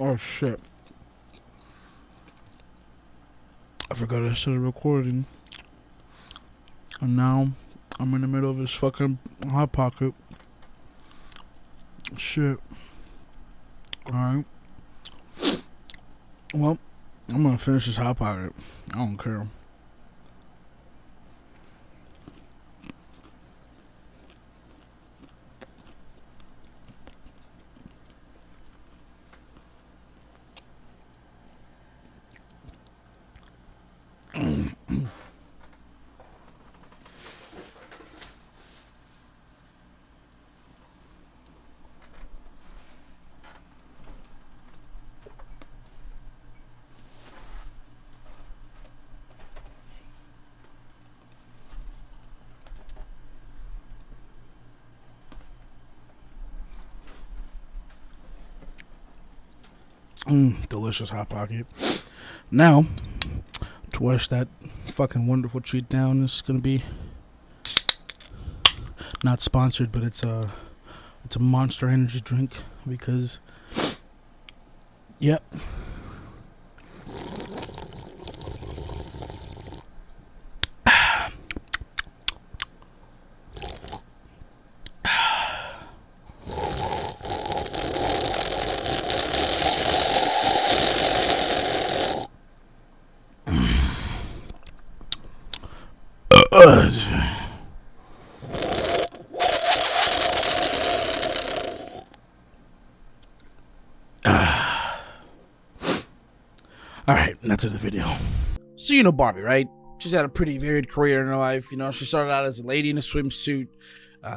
Oh shit. I forgot I started recording. And now I'm in the middle of this fucking Hot Pocket. Shit. Alright. Well, I'm gonna finish this Hot Pocket. I don't care. Delicious Hot Pocket. Now, to wash that fucking wonderful treat down, is gonna be not sponsored, but it's a Monster Energy drink because, yep. Alright, now to the video. So you know Barbie, right? She's had a pretty varied career in her life. You know, she started out as a lady in a swimsuit,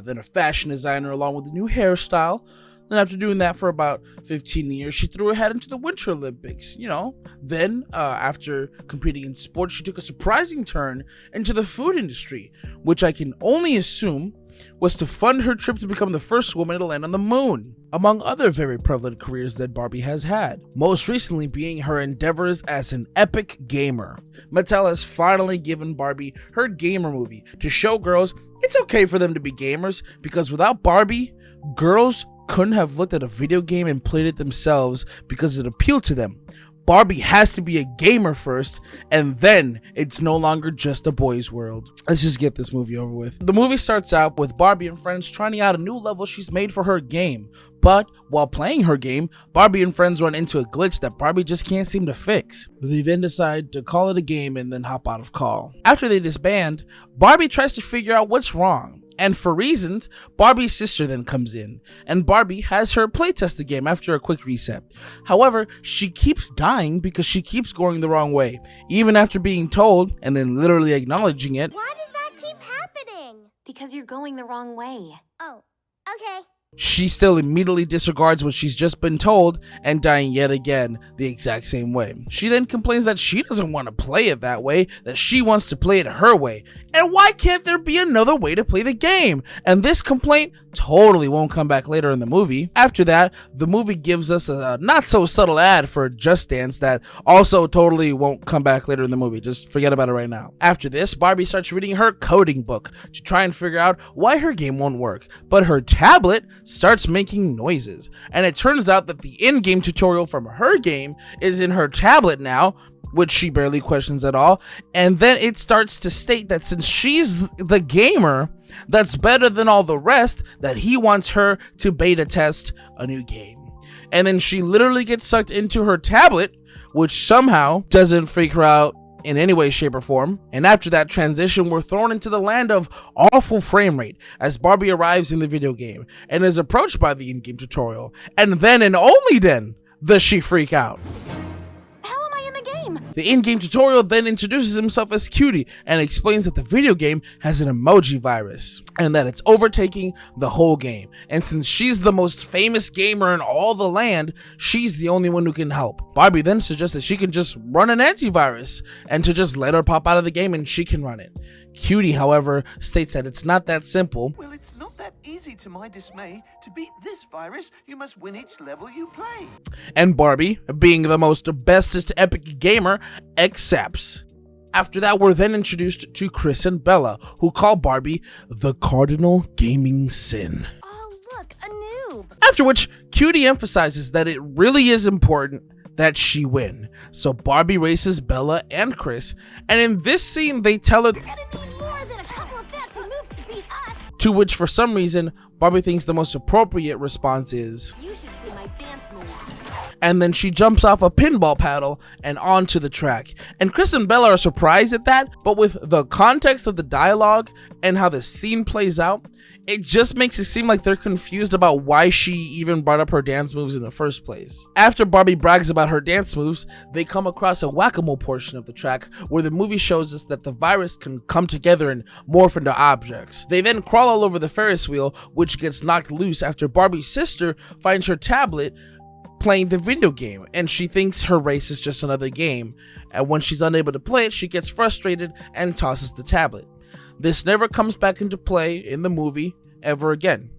then a fashion designer along with a new hairstyle. Then after doing that for about 15 years, she threw her head into the Winter Olympics, you know. Then, after competing in sports, she took a surprising turn into the food industry, which I can only assume was to fund her trip to become the first woman to land on the moon, among other very prevalent careers that Barbie has had, most recently being her endeavors as an epic gamer. Mattel has finally given Barbie her gamer movie to show girls it's okay for them to be gamers, because without Barbie, girls couldn't have looked at a video game and played it themselves because it appealed to them. Barbie has to be a gamer first, and then it's no longer just a boy's world. Let's just get this movie over with. The movie starts out with Barbie and friends trying out a new level she's made for her game. But while playing her game, Barbie and friends run into a glitch that Barbie just can't seem to fix. They then decide to call it a game and then hop out of call. After they disband, Barbie tries to figure out what's wrong. And for reasons, Barbie's sister then comes in, and Barbie has her playtest the game after a quick reset. However, she keeps dying because she keeps going the wrong way, even after being told and then literally acknowledging it. Why does that keep happening? Because you're going the wrong way. Oh, okay. She still immediately disregards what she's just been told and dying yet again the exact same way. She then complains that she doesn't want to play it that way, that she wants to play it her way. And why can't there be another way to play the game? And this complaint totally won't come back later in the movie. After that, the movie gives us a not so subtle ad for Just Dance that also totally won't come back later in the movie. Just forget about it right now. After this, Barbie starts reading her coding book to try and figure out why her game won't work. But her tablet starts making noises, and it turns out that the in-game tutorial from her game is in her tablet now, which she barely questions at all. And then it starts to state that since she's the gamer that's better than all the rest, that he wants her to beta test a new game. And then she literally gets sucked into her tablet, which somehow doesn't freak her out in any way, shape, or form. And after that transition, we're thrown into the land of awful frame rate as Barbie arrives in the video game and is approached by the in-game tutorial. And then and only then does she freak out. How am I in the game? The in-game tutorial then introduces himself as Cutie and explains that the video game has an emoji virus and that it's overtaking the whole game. And since she's the most famous gamer in all the land, she's the only one who can help. Barbie then suggests that she can just run an antivirus and to just let her pop out of the game and she can run it. Cutie, however, states that it's not that simple. Well, it's not that easy to my dismay. To beat this virus, you must win each level you play. And Barbie, being the most bestest epic gamer, accepts. After that, we're then introduced to Chris and Bella, who call Barbie the cardinal gaming sin. Oh, After which, Cutie emphasizes that it really is important that she win. So Barbie races Bella and Chris, and in this scene they tell her, You're gonna need more than a couple of fancy moves to beat us. to which for some reason Barbie thinks the most appropriate response is, You should see my dance moves. and then she jumps off a pinball paddle and onto the track. And Chris and Bella are surprised at that, but with the context of the dialogue and how the scene plays out, it just makes it seem like they're confused about why she even brought up her dance moves in the first place. After Barbie brags about her dance moves, they come across a whack-a-mole portion of the track where the movie shows us that the virus can come together and morph into objects. They then crawl all over the Ferris wheel, which gets knocked loose after Barbie's sister finds her tablet playing the video game, and she thinks her race is just another game, and when she's unable to play it, she gets frustrated and tosses the tablet. This never comes back into play in the movie ever again.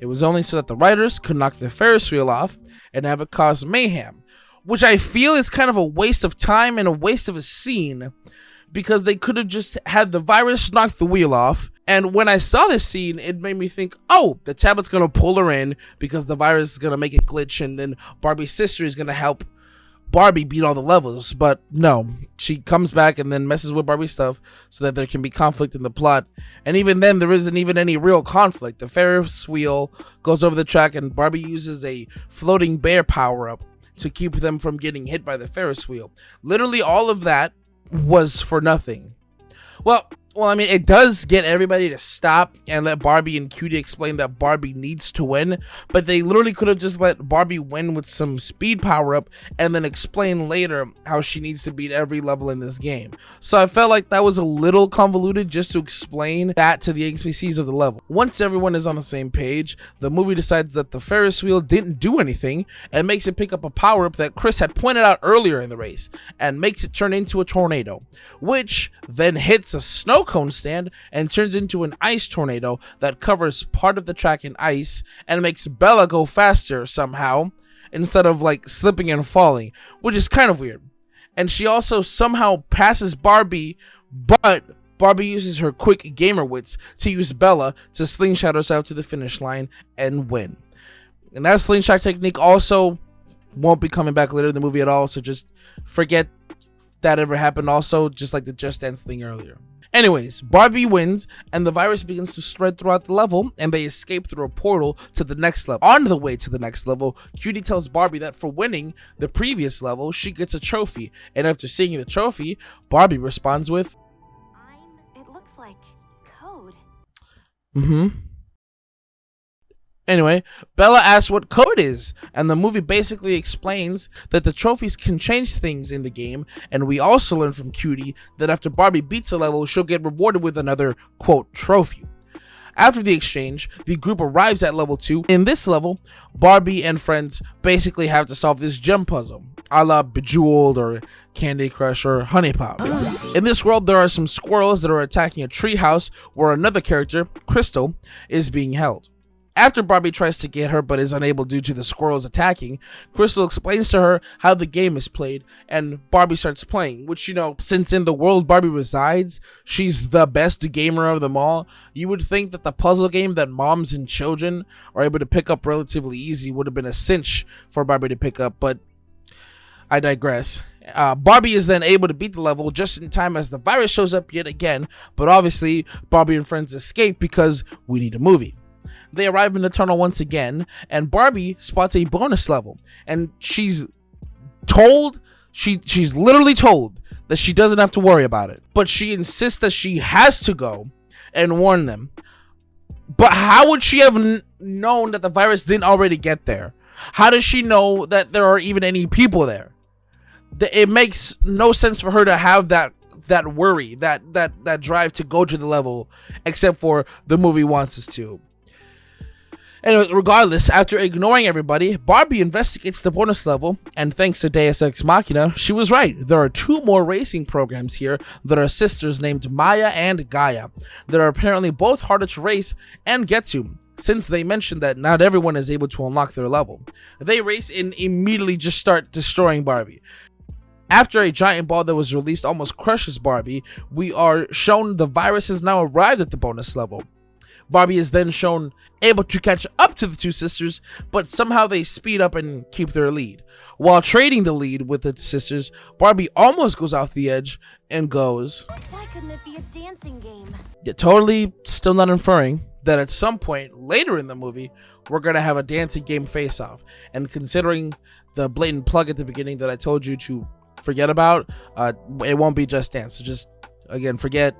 It was only so that the writers could knock the Ferris wheel off and have it cause mayhem, which I feel is kind of a waste of time and a waste of a scene, because they could have just had the virus knock the wheel off. And when I saw this scene, it made me think, oh, the tablet's gonna pull her in because the virus is gonna make it glitch, and then Barbie's sister is gonna help Barbie beat all the levels. But no, she comes back and then messes with Barbie's stuff so that there can be conflict in the plot. And even then, there isn't even any real conflict. The Ferris wheel goes over the track and Barbie uses a floating bear power-up to keep them from getting hit by the Ferris wheel. Literally all of that was for nothing. Well, I mean, it does get everybody to stop and let Barbie and Cutie explain that Barbie needs to win, but they literally could have just let Barbie win with some speed power up and then explain later how she needs to beat every level in this game. So I felt like that was a little convoluted just to explain that to the NPCs of the level. Once everyone is on the same page, the movie decides that the Ferris wheel didn't do anything and makes it pick up a power up that Chris had pointed out earlier in the race and makes it turn into a tornado, which then hits a snow cone stand and turns into an ice tornado that covers part of the track in ice and makes Bella go faster somehow instead of like slipping and falling, which is kind of weird. And she also somehow passes Barbie, but Barbie uses her quick gamer wits to use Bella to slingshot herself to the finish line and win. And that slingshot technique also won't be coming back later in the movie at all, so just forget that ever happened also, just like the Just Dance thing earlier. Anyways, Barbie wins, and the virus begins to spread throughout the level, and they escape through a portal to the next level. On the way to the next level, Cutie tells Barbie that for winning the previous level, she gets a trophy, and after seeing the trophy, Barbie responds with, It looks like code. Anyway, Bella asks what code is, and the movie basically explains that the trophies can change things in the game, and we also learn from Cutie that after Barbie beats a level, she'll get rewarded with another, quote, trophy. After the exchange, the group arrives at level 2. In this level, Barbie and friends basically have to solve this gem puzzle, a la Bejeweled or Candy Crush or Honey Pop. In this world, there are some squirrels that are attacking a treehouse where another character, Crystal, is being held. After Barbie tries to get her but is unable due to the squirrels attacking, Crystal explains to her how the game is played, and Barbie starts playing, which, you know, since in the world Barbie resides, she's the best gamer of them all. You would think that the puzzle game that moms and children are able to pick up relatively easy would have been a cinch for Barbie to pick up, but I digress. Barbie is then able to beat the level just in time as the virus shows up yet again, but obviously Barbie and friends escape because we need a movie. They arrive in the tunnel once again, and Barbie spots a bonus level, and she's literally told that she doesn't have to worry about it, but she insists that she has to go and warn them. But how would she have known that the virus didn't already get there? How does she know that there are even any people there? It makes no sense for her to have that worry, that drive to go to the level, except for the movie wants us to. Anyway, regardless, after ignoring everybody, Barbie investigates the bonus level, and thanks to Deus Ex Machina, she was right. There are 2 more racing programs here that are sisters named Maya and Gaia that are apparently both harder to race and get to, since they mentioned that not everyone is able to unlock their level. They race and immediately just start destroying Barbie. After a giant ball that was released almost crushes Barbie, we are shown the virus has now arrived at the bonus level. Barbie is then shown able to catch up to the two sisters, but somehow they speed up and keep their lead. While trading the lead with the sisters, Barbie almost goes off the edge and goes, Why couldn't it be a dancing game? yeah, totally still not inferring that at some point later in the movie, we're going to have a dancing game face-off. And considering the blatant plug at the beginning that I told you to forget about, it won't be Just Dance. So just, again, forget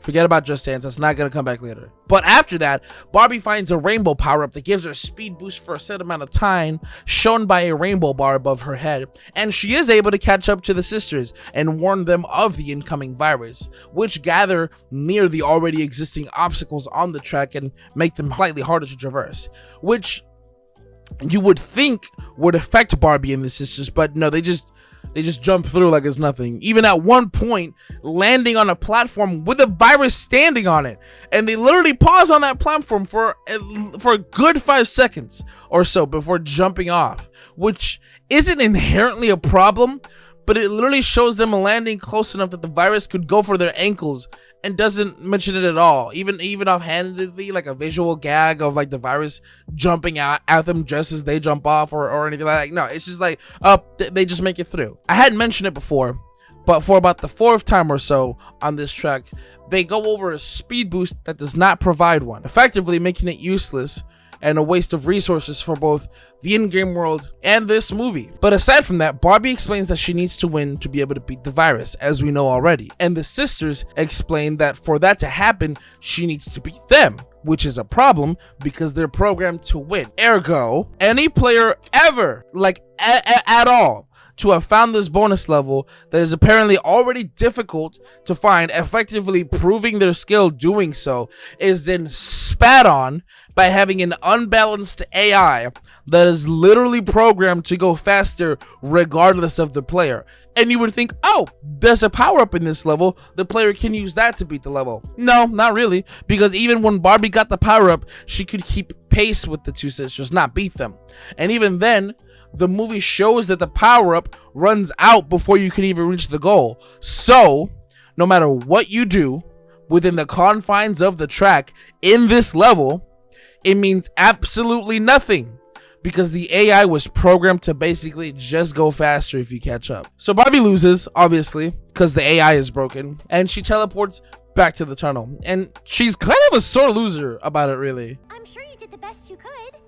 about Just Dance. That's not going to come back later. But after that, Barbie finds a rainbow power-up that gives her a speed boost for a set amount of time, shown by a rainbow bar above her head, and she is able to catch up to the sisters and warn them of the incoming virus, which gather near the already existing obstacles on the track and make them slightly harder to traverse, which you would think would affect Barbie and the sisters, but no, they just jump through like it's nothing. Even at one point, landing on a platform with a virus standing on it. And they literally pause on that platform for a good 5 seconds or so before jumping off. Which isn't inherently a problem, but it literally shows them landing close enough that the virus could go for their ankles and doesn't mention it at all. Even offhandedly, like a visual gag of like the virus jumping out at them just as they jump off or anything like that. No, it's just like, they just make it through. I hadn't mentioned it before, but for about the 4th time or so on this track, they go over a speed boost that does not provide one, effectively making it useless and a waste of resources for both the in-game world and this movie. But aside from that, Barbie explains that she needs to win to be able to beat the virus, as we know already. And the sisters explain that for that to happen, she needs to beat them, which is a problem because they're programmed to win. Ergo, any player ever, like at all, to have found this bonus level that is apparently already difficult to find, effectively proving their skill doing so, is then spat on by having an unbalanced AI that is literally programmed to go faster regardless of the player. And you would think, oh, there's a power-up in this level, the player can use that to beat the level. No, not really, because even when Barbie got the power-up, she could keep pace with the two sisters, not beat them. And even then, the movie shows that the power-up runs out before you can even reach the goal. So, no matter what you do within the confines of the track in this level, it means absolutely nothing because the AI was programmed to basically just go faster if you catch up. So Barbie loses, obviously, because the AI is broken, and she teleports back to the tunnel. And she's kind of a sore loser about it, really. I'm sure you did the best you could.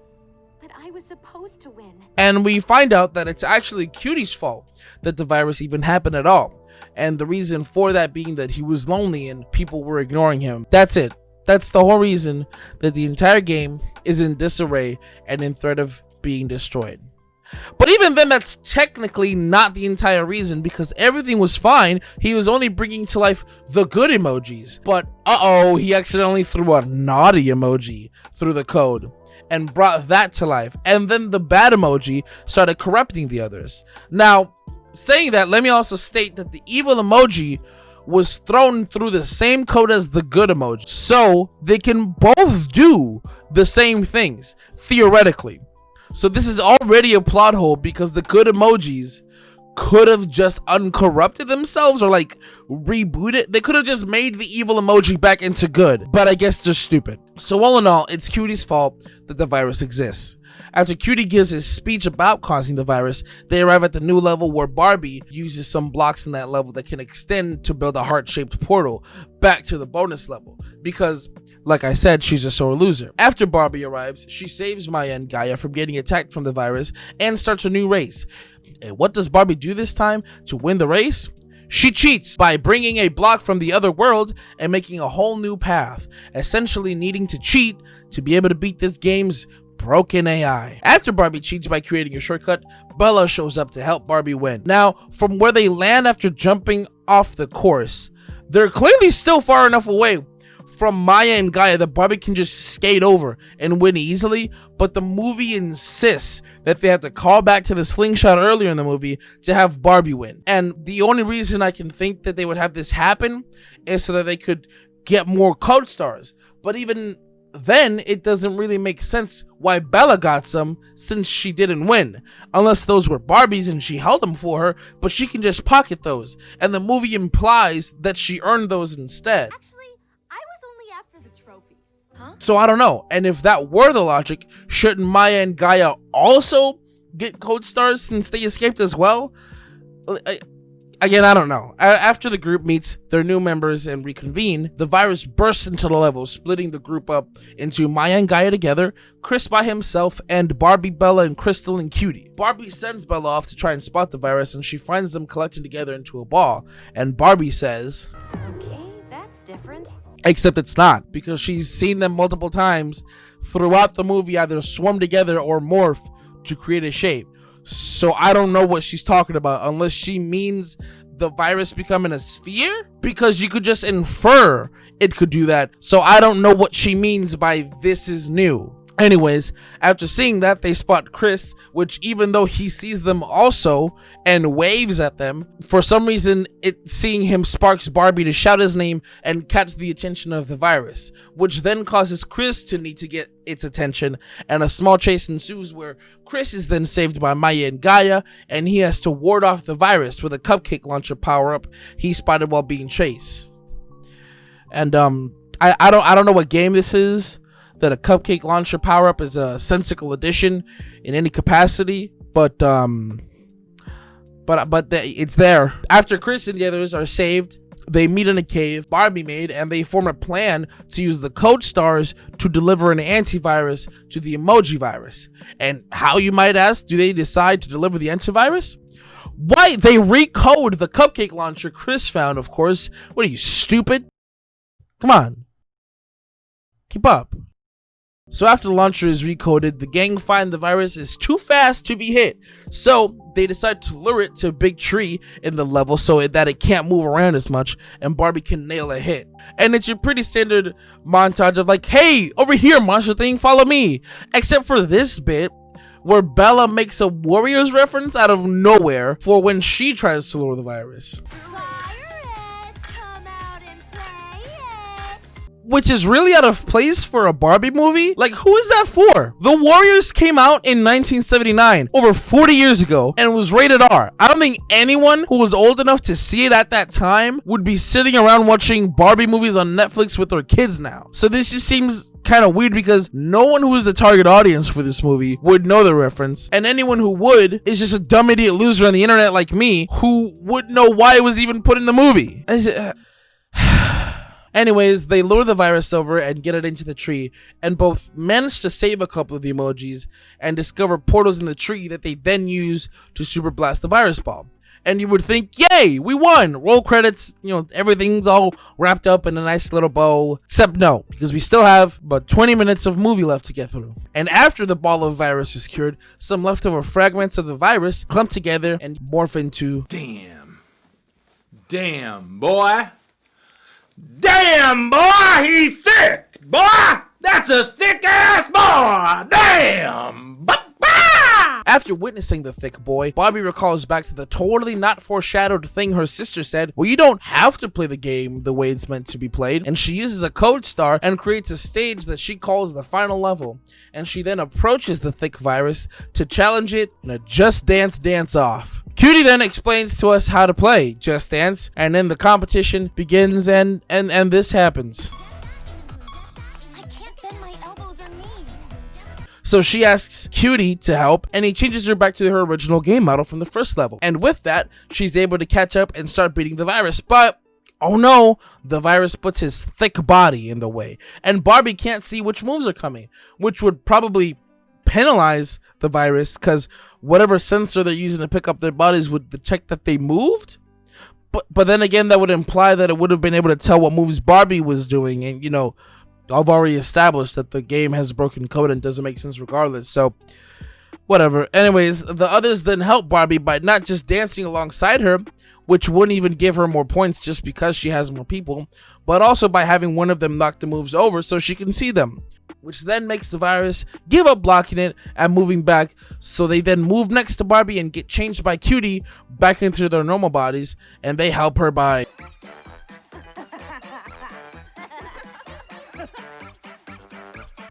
But I was supposed to win. And we find out that it's actually Cutie's fault that the virus even happened at all. And the reason for that being that he was lonely and people were ignoring him. That's it. That's the whole reason that the entire game is in disarray and in threat of being destroyed. But even then, that's technically not the entire reason, because everything was fine. He was only bringing to life the good emojis. But he accidentally threw a naughty emoji through the code and brought that to life. And then the bad emoji started corrupting the others. Now, saying that, let me also state that the evil emoji was thrown through the same code as the good emoji. So they can both do the same things, theoretically. So this is already a plot hole because the good emojis could have just uncorrupted themselves or like rebooted. They could have just made the evil emoji back into good, but I guess they're stupid. So all in all, it's Cutie's fault that the virus exists. After Cutie gives his speech about causing the virus, they arrive at the new level where Barbie uses some blocks in that level that can extend to build a heart-shaped portal back to the bonus level because, like I said, she's a sore loser. After Barbie arrives, she saves Maya and Gaia from getting attacked from the virus and starts a new race. And what does Barbie do this time to win the race? She cheats by bringing a block from the other world and making a whole new path, essentially needing to cheat to be able to beat this game's broken AI. After Barbie cheats by creating a shortcut, Bella shows up to help Barbie win. Now, from where they land after jumping off the course, they're clearly still far enough away from Maya and Gaia that Barbie can just skate over and win easily, but the movie insists that they have to call back to the slingshot earlier in the movie to have Barbie win. And the only reason I can think that they would have this happen is so that they could get more code stars. But even then, it doesn't really make sense why Bella got some since she didn't win. Unless those were Barbie's and she held them for her, but she can just pocket those. And the movie implies that she earned those instead. Actually, I was only after the trophies. Huh? So I don't know. And if that were the logic, shouldn't Maya and Gaia also get code stars since they escaped as well? Again, I don't know. After the group meets their new members and reconvene, the virus bursts into the level, splitting the group up into Maya and Gaia together, Chris by himself, and Barbie, Bella, and Crystal and Cutie. Barbie sends Bella off to try and spot the virus, and she finds them collecting together into a ball. And Barbie says, Okay, that's different. except it's not, because she's seen them multiple times throughout the movie either swarm together or morph to create a shape. So I don't know what she's talking about, unless she means the virus becoming a sphere, because you could just infer it could do that. So I don't know what she means by this is new. Anyways, after seeing that, they spot Chris, which even though he sees them also and waves at them, for some reason seeing him sparks Barbie to shout his name and catch the attention of the virus, which then causes Chris to need to get its attention, and a small chase ensues where Chris is then saved by Maya and Gaia, and he has to ward off the virus with a cupcake launcher power-up he spotted while being chased. And I don't know what game this is, that a cupcake launcher power-up is a sensical addition in any capacity, but it's there. After Chris and the others are saved, they meet in a cave Barbie made, and they form a plan to use the code stars to deliver an antivirus to the emoji virus. And how, you might ask, do they decide to deliver the antivirus? Why, they recode the cupcake launcher Chris found, of course. What are you, stupid? Come on. Keep up. So after the launcher is recoded, the gang find the virus is too fast to be hit. So they decide to lure it to a big tree in the level so that it can't move around as much and Barbie can nail a hit. And it's your pretty standard montage of like, hey, over here, monster thing, follow me. Except for this bit where Bella makes a Warriors reference out of nowhere for when she tries to lure the virus. Virus, come out and play it. Which is really out of place for a Barbie movie. Like, who is that for? The Warriors came out in 1979, over 40 years ago, and was rated R. I don't think anyone who was old enough to see it at that time would be sitting around watching Barbie movies on Netflix with their kids now. So this just seems kind of weird, because no one who is the target audience for this movie would know the reference, and anyone who would is just a dumb idiot loser on the internet like me who wouldn't know why it was even put in the movie. Anyways, they lure the virus over and get it into the tree, and both manage to save a couple of the emojis and discover portals in the tree that they then use to super blast the virus ball. And you would think, yay, we won! Roll credits, everything's all wrapped up in a nice little bow. Except no, because we still have about 20 minutes of movie left to get through. And after the ball of virus is cured, some leftover fragments of the virus clump together and morph into... Damn, boy. Damn, boy, he's thick, boy! That's a thick-ass boy! Damn! After witnessing the thick boy, Barbie recalls back to the totally not foreshadowed thing her sister said, well, you don't have to play the game the way it's meant to be played, and she uses a code star and creates a stage that she calls the final level, and she then approaches the thick virus to challenge it in a Just Dance dance-off. Cutie then explains to us how to play Just Dance, and then the competition begins and this happens. I can't bend my elbows or knees. So she asks Cutie to help, and he changes her back to her original game model from the first level. And with that, she's able to catch up and start beating the virus, but oh no, the virus puts his thick body in the way, and Barbie can't see which moves are coming, which would probably penalize the virus, because whatever sensor they're using to pick up their bodies would detect that they moved. But then again, that would imply that it would have been able to tell what moves Barbie was doing, and I've already established that the game has broken code and doesn't make sense regardless, so whatever. Anyways, the others then help Barbie by not just dancing alongside her, which wouldn't even give her more points just because she has more people, but also by having one of them knock the moves over so she can see them, which then makes the virus give up blocking it and moving back, so they then move next to Barbie and get changed by Cutie back into their normal bodies, and they help her by...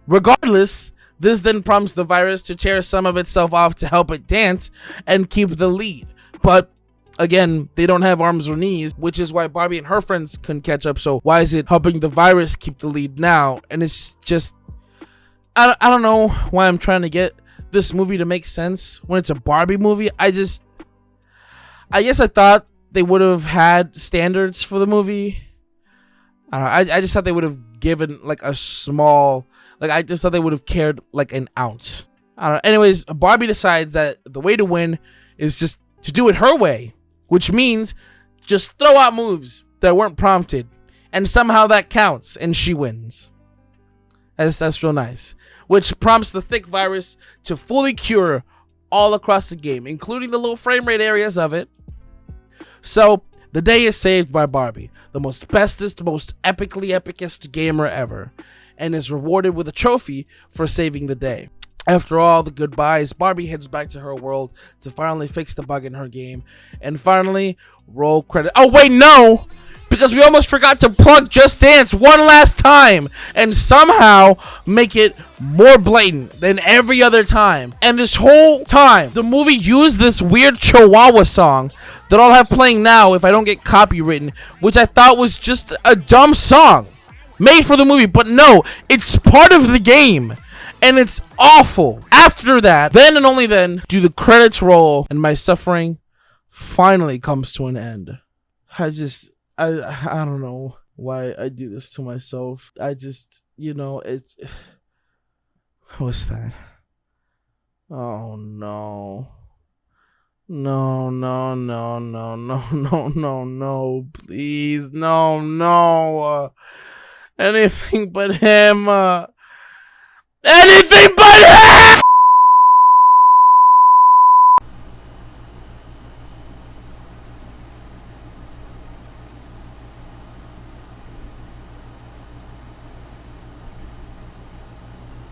Regardless, this then prompts the virus to tear some of itself off to help it dance and keep the lead. But Again, they don't have arms or knees, which is why Barbie and her friends couldn't catch up. So why is it helping the virus keep the lead now? And it's just, I don't know why I'm trying to get this movie to make sense when it's a Barbie movie. I guess I thought they would have had standards for the movie. I just thought they would have given like a small, like I just thought they would have cared like an ounce. I don't know. Anyways, Barbie decides that the way to win is just to do it her way, which means just throw out moves that weren't prompted, and somehow that counts, and she wins. That's real nice. Which prompts the thick virus to fully cure all across the game, including the low frame rate areas of it. So the day is saved by Barbie, the most bestest, most epicest gamer ever, and is rewarded with a trophy for saving the day. After all the goodbyes, Barbie heads back to her world to finally fix the bug in her game, and finally roll credit. Oh wait, no! Because we almost forgot to plug Just Dance one last time and somehow make it more blatant than every other time. And this whole time, the movie used this weird Chihuahua song that I'll have playing now if I don't get copywritten, which I thought was just a dumb song made for the movie. But no, it's part of the game. And it's awful. After that, then and only then, do the credits roll and my suffering finally comes to an end. I don't know why I do this to myself. It's... What's that? Oh, no. No. Please, no. Anything but him. Anything but him!